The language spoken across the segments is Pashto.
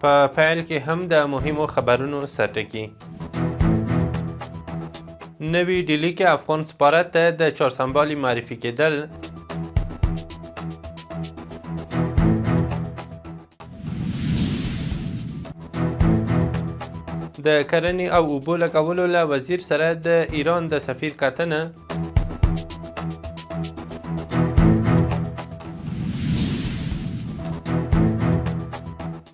په پیل کې هم د مهمو خبرونو سرټکي. نوي ډیلي کې افغان سفارت ته د چهارسمبالي معرفي کېدل. د کرنې او اوبو لګولو له وزیر سره د ایران د سفیر کتنه.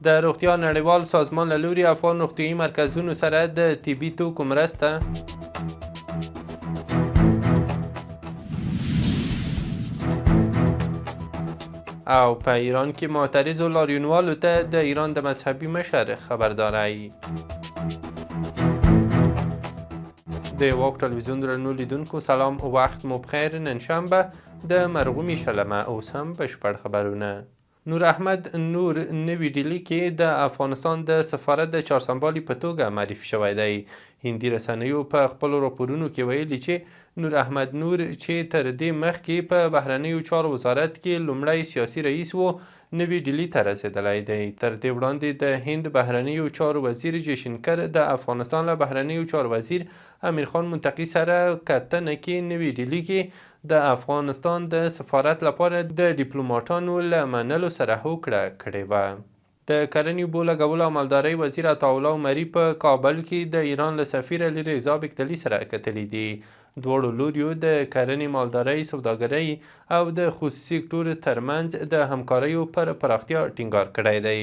د روغتیا نړیوال سازمان له لوري افغان روغتیایي مرکزونو سره د طبي توکو مرسته. او په ایران کې معترضو لاریونوالو ته د ایران د مذهبي مشر خبرداری. د واک ټلویزیون درنو لیدونکو سلام، وخت مو بخیر. نن شنبه د مرغومي شلمه، اوس هم بشپړ خبرونه. نور احمد نور نوي ډیلي کې د افغانستان د سفارت د چهارسمبالي په توګه معرفي شوی دی. هندي رسنیو په خپلو راپورونو کې ویلي چې نور احمد نور چې تر دې مخکې په بهرنیو چارو وزارت کې لومړی سیاسي رئیس و، نوي ډیلي ته رسېدلی دی. تر دې وړاندې د هند بهرنیو چارو وزیر جیشنکر د افغانستان له بهرنیو چارو وزیر امیر خان منتقي سره کتنه کې نوي ډیلي کې د افغانستان د سفارت لپاره د ډیپلوماټانو له منلو سره هوکړه کړې وه. د کرنې، اوبو لګولو او مالدارۍ وزیر عطاالله عمري په کابل کې د ایران له سفیر علیرضا بیکدلي سره کتلي دي. دواړو لوریو د کرنې، مالدارۍ، سوداګرۍ او د خصوصي سکتور ترمنځ د همکاریو پر پراختیا ټینګار کړی دی.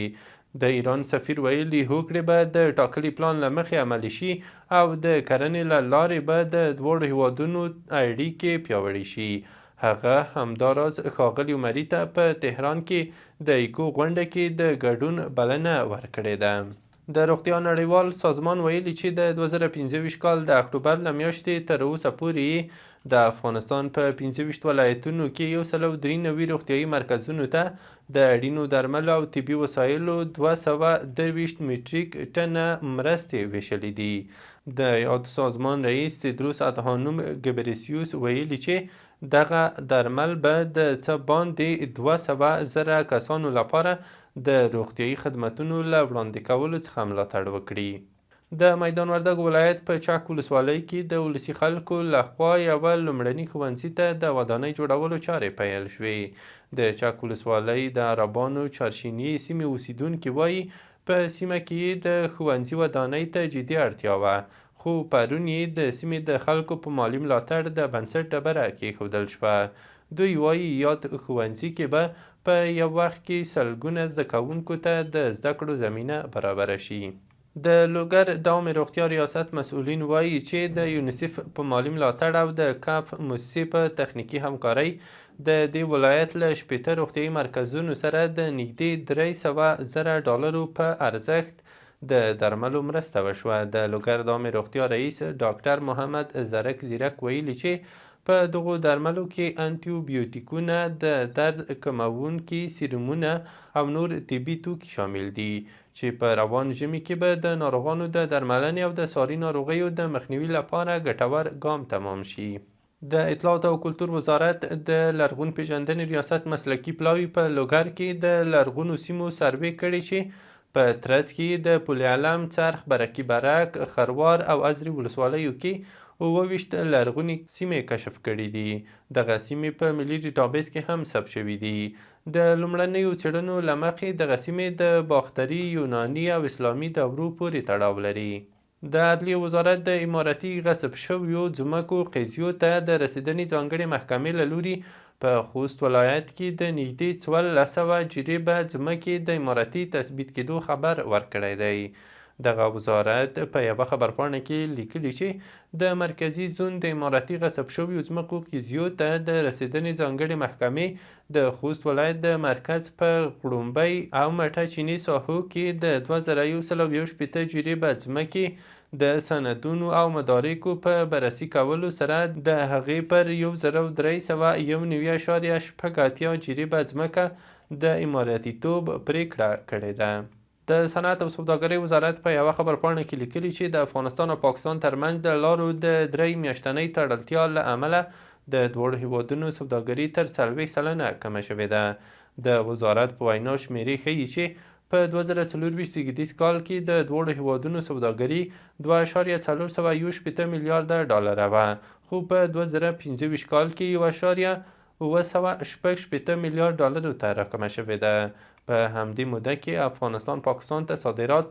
د ایران سفیر ویلي هوکړې به د ټاکلي پلان له مخې عملي شي او د کرنې له لارې به د دواړو هیوادونو اړیکې پیاوړې شي. هغه همداراز ښاغلي عمري ته په تهران کې د ایکو غونډه کې د ګډون بلنه ورکړې ده. د روغتیا نړیوال سازمان ویلي چې د 2025 کال د اکتوبر له میاشتې تر اوسه پورې د افغانستان په 25 ولایتونو کې 193 روغتیایي مرکزونو ته د اړینو درملو او طبي وسایلو 223 میټریک ټنه مرستې ویشلې دي. د یاد سازمان رئیس تدروس ادحانوم ګبریسیوس ویلي چې دغه درمل به د څه باندې 200,000 کسانو لپاره د روغتیایي خدمتونو له وړاندې کولو څخه ملاتړ وکړي. د میدان وردګ ولایت په چک ولسوالۍ کې د ولسي خلکو لخوا یوه لومړني ښوونځي ته د ودانۍ جوړولو چارې پیل شوې. د چک ولسوالۍ د عربانو چارشیني سیمې اوسیدونکي وایي په سیمه کې د ښوونځي ودانۍ ته جدي اړتیا وه، خو پرون یې د سیمې د خلکو په مالي ملاتړ د بنسټ ډبره کېښودل شوه. دوی وایي یاد ښوونځي کې به په یو وخت کې سلګونه زده کوونکو ته د زده کړو زمینه برابره شي. د لوګر د عامې روغتیا ریاست مسؤلین وایي چې د یونیسف په مالي ملاتړ او د کاف موسسې په تخنیکي همکارۍ د دې ولایت له 60 روغتیایي مرکزونو سره د نږدې $300,000 په ارزښت د درملو مرسته وشوه. د لوګر د عامې روغتیا رئیس ډاکټر محمد زرک زیرک ویلي چې په دغو درملو کې انټي بیوټیکونه، د درد کموونکي سیرومونه او نور طبي توکي شامل دي چې په روان ژمي کې به د ناروغانو د درملنې او د ساري ناروغیو د مخنیوي لپاره ګټور ګام تمام شي. د اطلاعات او کلتور وزارت د لرغون پیژندنې ریاست مسلکي پلاوي په لوګر کې د لرغونو سیمو سروې کړې چې په ترڅ کې د پل علم، څرخ، برکي برک، خروار او ازرې ولسوالیو کې 28 لرغونې سیمې کشف کړي دي. دغه سیمې په ملي ډیټابیس کې هم ثبت شوي دي. د لومړنیو څېړنو له مخې دغه سیمې د باختري، یوناني او اسلامي دورو پورې تړاو لري. د عدلیې وزارت د اماراتي غصب شویو ځمکو قضیو ته د رسېدنې ځانګړې محکمې له لوري په خوست ولایت کې د نږدې 1400 جریبه ځمکې د اماراتي تثبیت کېدو خبر ورکړی دی. دغه وزارت په یوه خبرپاڼه کې لیکلي چې د مرکزي زون د اماراتي غصب شویو ځمکو قضیو ته د رسېدنې ځانګړې محکمې د خوست ولایت د مرکز په غړومبۍ او مټه چیني ساحو کې د 2160 جریبه ځمکې د سندونو او مدارکو په بررسي کولو سره د هغې پر 1391.8 جریبه ځمکه د اماراتیتوب پرېکړه کړې ده. د صنعت او سوداګرۍ وزارت په یوه خبرپاڼه کې لیکلي چې د افغانستان او پاکستان ترمنځ د لارو د 3 میاشتنۍ تړلتیا له امله د دواړو هیوادونو سوداګري تر 40% کمه شوې ده. د وزارت په وینا شمیرې ښیي چې په 2024 زیږدیز کال کې د دواړو هیوادونو سوداګري 2.471 میلیارده ډالره وه، خو په 2025 کال کې 1.968 میلیارد ډالرو ته راکمه شوې ده. په همدې موده کې افغانستان پاکستان ته صادرات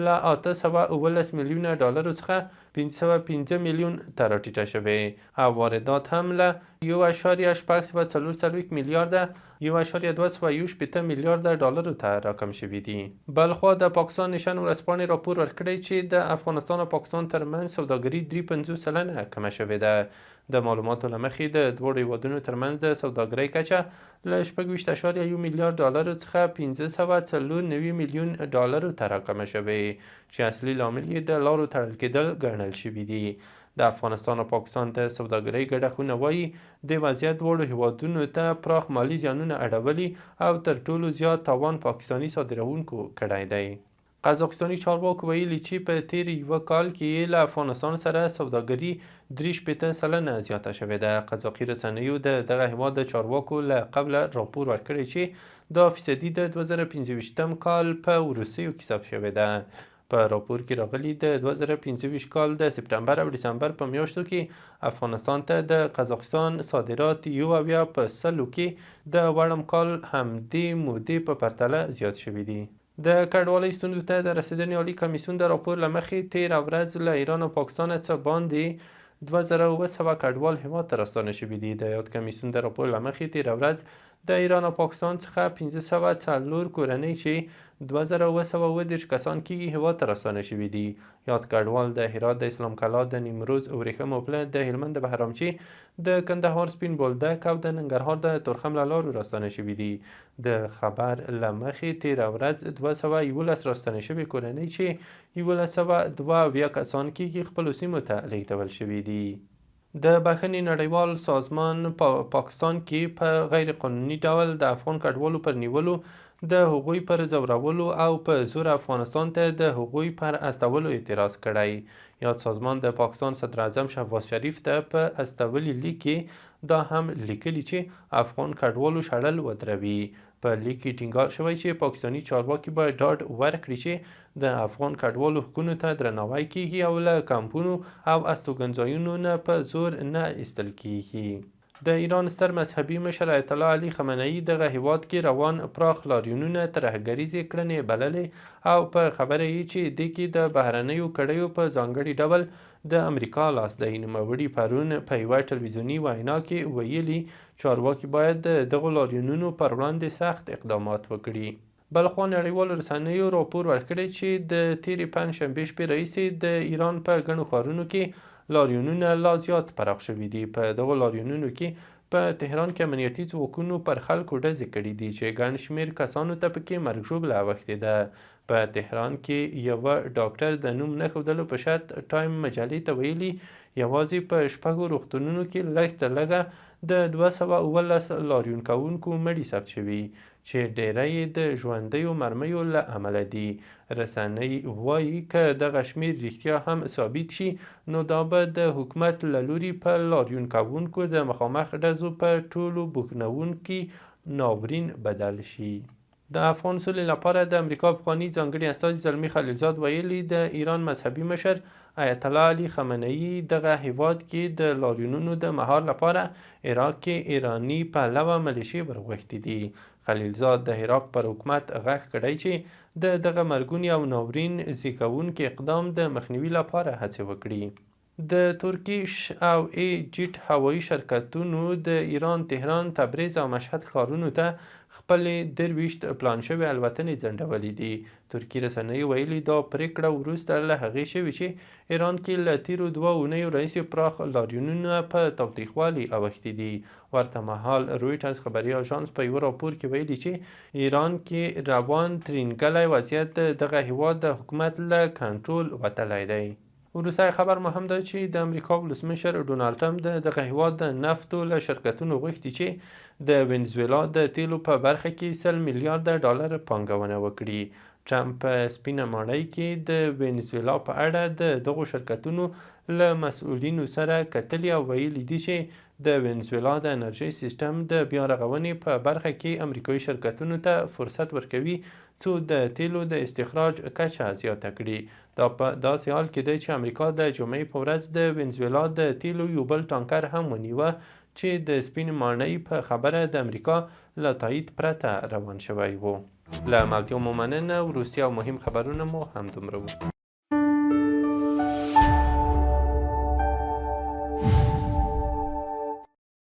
له 817 میلیونه ډالرو څخه 505 میلیون ته راټیټه شوې او واردات هم له 1.640 میلیارده 1.218 میلیارده ډالرو ته راکم شوي دي. بلخوا د پاکستان نشن ورځپاڼې راپور ورکړی چې د افغانستان او پاکستان ترمنځ سوداګري 53 سلنه کمه شوې ده. د معلوماتو له مخې د دواړو هیوادونو ترمنځ د سوداګرۍ کچه له 26.1 میلیارد ډالرو څخه 594 میلیون ډالرو ته راکمه شوې، چې اصلي لامل یې د لارو تړل کېدل ګڼل شوي دي. د افغانستان او پاکستان د سوداګرۍ ګډه خونه وایي د وضعیت دواړو هیوادونو ته پراخ مالي زیانونه اړولي او تر ټولو زیات تاوان پاکستاني صادروونکو کړی دی. قزاقستاني چارواکو ویلي چې په تیر یوه کال کې له افغانستان سره سوداګري 83 سلنه زیاته شوې ده. قزاقي رسنیو د دغه هیواد د چارواکو له قبله راپور ورکړی چې دا فیصدي د 2025 کال په وروستیو کې ثبت شوې ده. په راپور کې راغلي د 2025 کال د سپتمبر او ډسمبر په میاشتو کې افغانستان ته د قزاقستان صادرات 1% کې د وړم کال همدې مودې په پرتله زیات شوي دي. د کډوالۍ ستونزو ته د رسېدنې عالي کمیسیون د راپور له مخې تېره ورځ له ایران او پاکستان څخه باندې 2700 کډوال هیواد ته راستانه شوي دي. د یاد کمیسیون د راپور له مخې تېره ورځ د ایران او پاکستان څخه 504 کورنۍ چې 2730 کسان کېږي هیواد ته راستانه شوي دي. یاد کډوال د هرات د اسلام کلا، د نیمروز ورېښمو پله، د هلمند د بهرامچي، د کندهار سپین بولدک او د ننګرهار د تورخم له لارو راستانه شوي دي. د خبر له مخې تېره ورځ 211 راستانه شوي کورنۍ چې 1102 کسان کېږي خپلو سیمو ته لېږدول شوي دي. د بخښنې نړیوال سازمان په پاکستان کې په غیر قانوني ډول د افغان کډوالو پر نیولو، د هغوی پر ځورولو او په زور افغانستان ته د هغوی پر استولو اعتراض کړی. یاد سازمان د پاکستان صدر اعظم شهباز شریف ته په استولي لیک کې دا هم لیکلي چې افغان کډوالو شړل ودروي. په لیک کې ټینګار شوی چې پاکستاني چارواکي باید ډاډ ورکړي چې د افغان کډوالو حقونو ته درناوی کیږي او له کمپونو او استوګنځایونو نه په زور نه ایستل کیږي. د ایران ستر مذهبي مشر آیت الله علي خامنه‌ای دغه هیواد کې روان پراخ لاریونونه ترهګریزې کړنې بللې او په خبره یې چې دې کې د بهرنیو کړیو په ځانګړي ډول د امریکا لاس دی. نوموړي پرون په یوه ټلویزیوني وینا کې ویلي چارواکي باید د دغو لاریونونو پر وړاندې سخت اقدامات وکړي. بلخوا نړیوالو رسنیو راپور ورکړی چې د تېرې پنجشنبې شپې راهیسې د ایران په ګڼو ښارونو کې لاریونونه لا زیات پراخ شوي دي. په دغو لاریونونو کې په تهران کې امنیتي ځواکونو پر خلکو ډزې کړي دي چې ګڼ شمېر کسانو ته پکې مرګ ژوبله اوښتې ده. په تهران کې یوه ډاکټر د نوم نه ښودلو په شرط ټایم مجلې ته ویلي یوازې په 6 روغتونونو کې لږ تر لږه د 217 لاریون کوونکو مړي ثبت شوي چې ډیری یې د ژوندیو مرمیو له امله دي. رسنۍ وایي که دغه شمېر رښتیا هم ثابت شي نو دا به د حکومت له لوري په لاریون کوونکو د مخامخ ډزو په ټولو بوږنوونکي ناورین بدل شي. د افغان سولې لپاره د امریکا پخواني ځانګړي استازي زلمي خلیلزاد ویلي د ایران مذهبي مشر آیت الله علي خامنه‌ای دغه هیواد کې د لاریونونو د مهار لپاره عراق کې ایراني پهلوه ملیشې ورغوښتي دي. خلیلزاد د عراق پر حکومت غږ کړی چې د دغه مرګوني او ناورین زېږوونکي اقدام د مخنیوي لپاره هڅې وکړي. د ترکیش او جیټ هوایي شرکتونو د ایران، تهران، تبریز او مشهد ښارونو ته خپلې 23 پلان شوې الوتنې ځنډولې دي. ترکي رسنیو ویلي دا پریکړه وروسته له هغې شوې چې ایران کې له تیرو 2 اونیو راهیسې پراخ لاریونونه په تاوتریخوالي اوښتي دي. ورته مهال رویټرز خبري اژانس په یوه راپور کې ویلي چې ایران کې روان ترینګلی وضعیت دغه هیواد د حکومت له کنټرول وتلی دی. وروستی خبر مهم ده چې د امریکا ولسمشر ډونالډ ټرمپ د دغه هیواد د نفتو له شرکتونو غوښتي چې د وینزویلا د تیلو په برخه کې 100 میلیارده ډالر پانګونه وکړي. ټرمپ په سپینه ماڼۍ کې د وینزویلا په اړه د دغو شرکتونو له مسؤلینو سره کتلي او ویلي دي چې د وینزویلا د انرژۍ سیستم د بیا رغونې په برخه کې امریکایي شرکتونو ته فرصت ورکوي څو د تیلو د استخراج کچه زیاته کړي. دا په داسې حال کې دی چې امریکا د جمعې په ورځ د وینزویلا د تیلو یو بل ټانکر هم ونیوه چې د سپینې ماڼۍ په خبره د امریکا له تایید پرته روان شوی و. له ملتیا مو مننه. وروستي او مهم خبرونه مو همدومره وو.